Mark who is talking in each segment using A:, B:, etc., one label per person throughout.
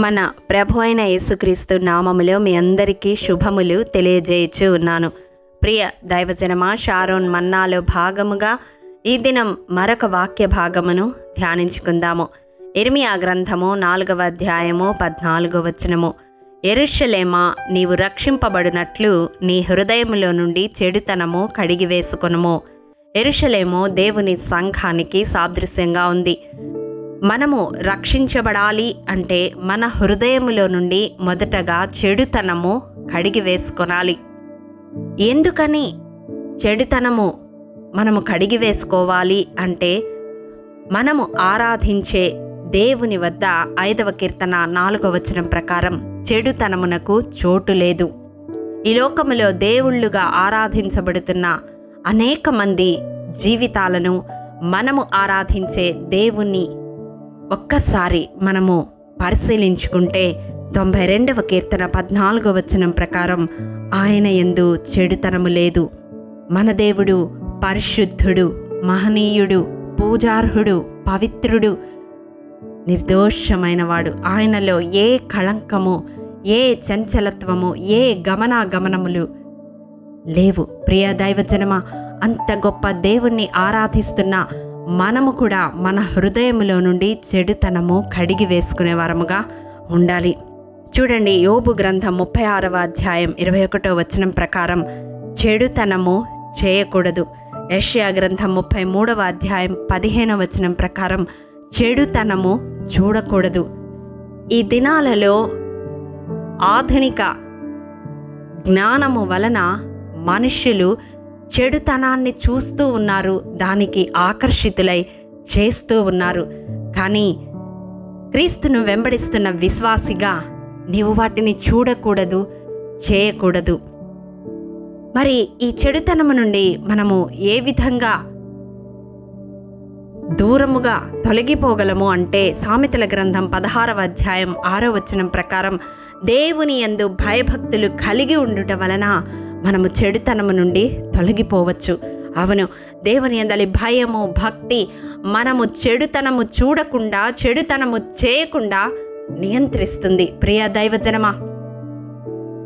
A: మన ప్రభు అయిన యేసుక్రీస్తు నామములో మీ అందరికీ శుభములు తెలియజేయచ్చు ఉన్నాను. ప్రియ దైవజనమా, షారోన్ మన్నాలో భాగముగా ఈ దినం మరొక వాక్య భాగమును ధ్యానించుకుందాము. ఇర్మియా గ్రంథము 4వ అధ్యాయము 14వ వచనము. యెరూషలేమా, నీవు రక్షింపబడినట్లు నీ హృదయములో నుండి చెడుతనము కడిగివేసుకొనుము. యెరూషలేము దేవుని సంఘానికి సాదృశ్యంగా ఉంది. మనము రక్షించబడాలి అంటే మన హృదయములో నుండి మొదటగా చెడుతనము కడిగి వేసుకొనాలి. ఎందుకని చెడుతనము మనము కడిగి వేసుకోవాలి అంటే, మనము ఆరాధించే దేవుని వద్ద 5వ కీర్తన 4వ వచనం ప్రకారం చెడుతనమునకు చోటు లేదు. ఈ లోకములో దేవుళ్ళుగా ఆరాధించబడుతున్న అనేక మంది జీవితాలను మనము ఆరాధించే దేవుణ్ణి ఒక్కసారి మనము పరిశీలించుకుంటే 92వ కీర్తన 14వ వచనం ప్రకారం ఆయన యందు చెడుతనము లేదు. మన దేవుడు పరిశుద్ధుడు, మహనీయుడు, పూజార్హుడు, పవిత్రుడు, నిర్దోషమైనవాడు. ఆయనలో ఏ కళంకము, ఏ చంచలత్వము, ఏ గమనాగమనములు లేవు. ప్రియ దైవజనమా, అంత గొప్ప దేవుణ్ణి ఆరాధిస్తున్న మనము కూడా మన హృదయములో నుండి చెడుతనము కడిగి వేసుకునే వారముగా ఉండాలి. చూడండి, యోబు గ్రంథం 36వ అధ్యాయం 21వ వచనం ప్రకారం చెడుతనము చేయకూడదు. యెషయా గ్రంథం 33వ అధ్యాయం 15వ వచనం ప్రకారం చెడుతనము చూడకూడదు. ఈ దినాలలో ఆధునిక జ్ఞానము వలన మనుష్యులు చెడుతనాన్ని చూస్తూ ఉన్నారు, దానికి ఆకర్షితులై చేస్తూ ఉన్నారు. కానీ క్రీస్తును వెంబడిస్తున్న విశ్వాసిగా నీవు వాటిని చూడకూడదు, చేయకూడదు. మరి ఈ చెడుతనము నుండి మనము ఏ విధంగా దూరముగా తొలగిపోగలము అంటే, సామెతల గ్రంథం 16వ అధ్యాయం 6వ వచనం ప్రకారం దేవుని యందు భయభక్తులు కలిగి ఉండుట వలన మనము చెడుతనము నుండి తొలగిపోవచ్చు. అవును, దేవుని యందలి భయము, భక్తి మనము చెడుతనము చూడకుండా, చెడుతనము చేయకుండా నియంత్రిస్తుంది. ప్రియ దైవజనమా,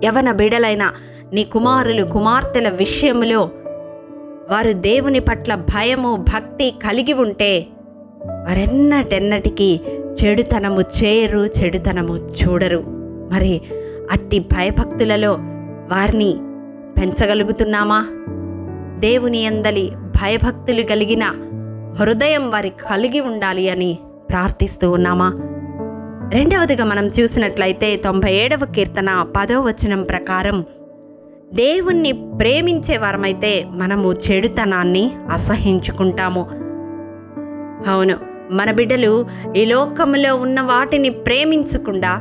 A: యవన బిడలైన నీ కుమారులు, కుమార్తెల విషయములో వారు దేవుని పట్ల భయము, భక్తి కలిగి ఉంటే వారెన్నటెన్నటికీ చెడుతనము చేయరు, చెడుతనము చూడరు. మరి అట్టి భయభక్తులలో వారిని పెంచగలుగుతున్నామా? దేవుని యందలి భయభక్తులు కలిగిన హృదయం వారి కలిగి ఉండాలి అని ప్రార్థిస్తూ ఉన్నామా? రెండవదిగా మనం చూసినట్లయితే 97వ కీర్తన 10వ వచనం ప్రకారం దేవుణ్ణి ప్రేమించే వారమైతే మనము చెడుతనాన్ని అసహించుకుంటాము. అవును, మన బిడ్డలు ఈ లోకములో ఉన్న వాటిని ప్రేమించకుండా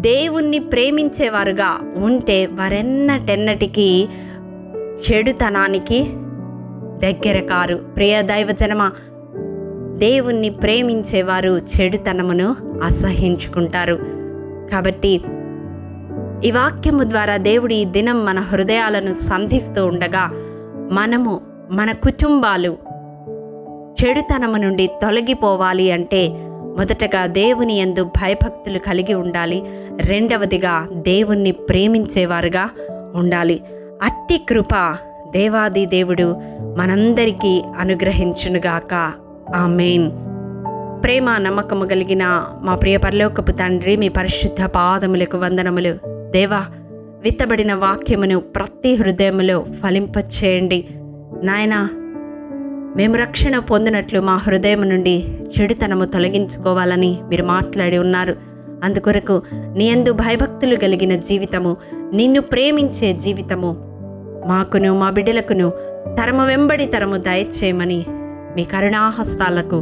A: దేవుణ్ణి ప్రేమించేవారుగా ఉంటే వారెన్నటెన్నటికీ చెడుతనానికి దగ్గర కారు. ప్రియ దైవజనమా, దేవుణ్ణి ప్రేమించేవారు చెడుతనమును అసహించుకుంటారు. కాబట్టి ఈ వాక్యము ద్వారా దేవుడు ఈ దినం మన హృదయాలను సంధిస్తూ ఉండగా, మనము మన కుటుంబాలు చెడుతనము నుండి తొలగిపోవాలి అంటే మొదటగా దేవుని యందు భయభక్తులు కలిగి ఉండాలి. రెండవదిగా దేవుణ్ణి ప్రేమించేవారుగా ఉండాలి. అట్టి కృప దేవాది దేవుడు మనందరికీ అనుగ్రహించునుగాక. ఆమేన్. ప్రేమ నమ్మకము కలిగిన మా ప్రియ పరలోకపు తండ్రి, మీ పరిశుద్ధ పాదములకు వందనములు. దేవా, విత్తబడిన వాక్యమును ప్రతి హృదయములో ఫలింపచేయండి. నాయనా, మేము రక్షణ పొందినట్లు మా హృదయం నుండి చెడుతనము తొలగించుకోవాలని మీరు మాట్లాడి ఉన్నారు. అందుకొరకు నీ యందు భయభక్తులు కలిగిన జీవితము, నిన్ను ప్రేమించే జీవితము మాకును మా బిడ్డలకును తరము వెంబడి తరము దయచేయమని మీ కరుణాహస్తాలకు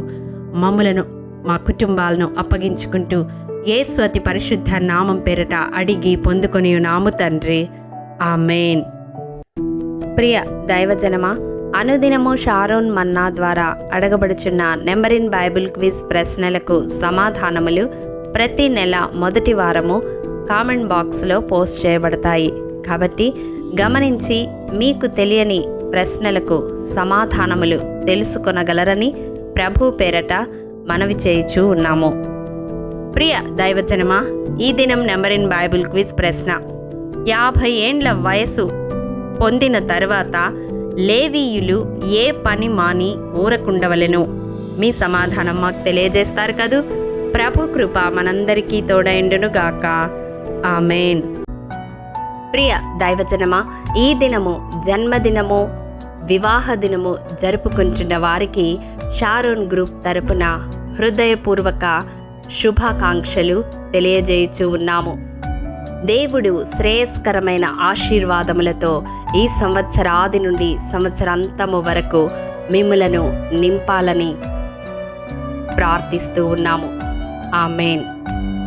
A: మమ్ములను, మా కుటుంబాలను అప్పగించుకుంటూ యేసు అతి పరిశుద్ధ నామం పేరిట అడిగి పొందుకొని నాము తండ్రి. ఆమేన్. ప్రియ దైవజనమా, అనుదినము షారోన్ మన్నా ద్వారా అడగబడుచున్న నెంబర్ ఇన్ బైబిల్ క్విజ్ ప్రశ్నలకు సమాధానములు ప్రతి నెల మొదటి వారము కామెంట్ బాక్స్లో పోస్ట్ చేయబడతాయి. కాబట్టి గమనించి మీకు తెలియని ప్రశ్నలకు సమాధానములు తెలుసుకొనగలరని ప్రభు పేరట మనవి చేయుచూ ఉన్నాము. ప్రియ దైవజనమా, ఈ దినం నెంబర్ ఇన్ బైబిల్ క్విజ్ ప్రశ్న: 50 ఏండ్ల వయసు పొందిన తరువాత లేవీయులు ఏ పని మాని ఊరకుండవలెను? మీ సమాధానం మాకు తెలియజేస్తారు కదూ. ప్రభు కృప మనందరికీ తోడైండును గాక. ఆమేన్. ప్రియ దైవజనమా, ఈ దినము జన్మదినము, వివాహ దినము జరుపుకుంటున్న వారికి షారోన్ గ్రూప్ తరపున హృదయపూర్వక శుభాకాంక్షలు తెలియజేయుచూ ఉన్నాము. దేవుడు శ్రేయస్కరమైన ఆశీర్వాదములతో ఈ సంవత్సరాది నుండి సంవత్సరాంతము వరకు మిమ్ములను నింపాలని ప్రార్థిస్తూ ఉన్నాము. ఆమేన్.